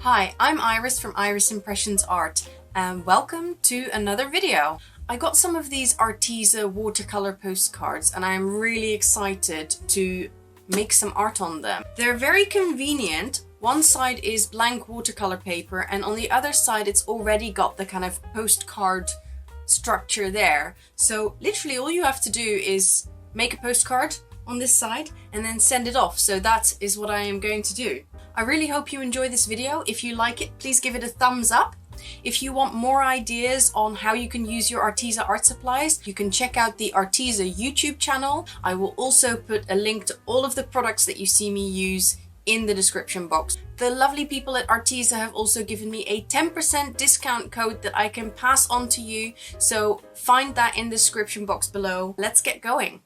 Hi, I'm Iris from Iris Impressions Art and welcome to another video. I got some of these Arteza watercolor postcards and I'm really excited to make some art on them. They're very convenient. One side is blank watercolor paper and on the other side it's already got the kind of postcard structure there. So literally all you have to do is make a postcard on this side and then send it off. So that is what I am going to do. I really hope you enjoy this video. If you like it, please give it a thumbs up. If you want more ideas on how you can use your Arteza art supplies, you can check out the Arteza YouTube channel. I will also put a link to all of the products that you see me use in the description box. The lovely people at Arteza have also given me a 10% discount code that I can pass on to you. So find that in the description box below. Let's get going.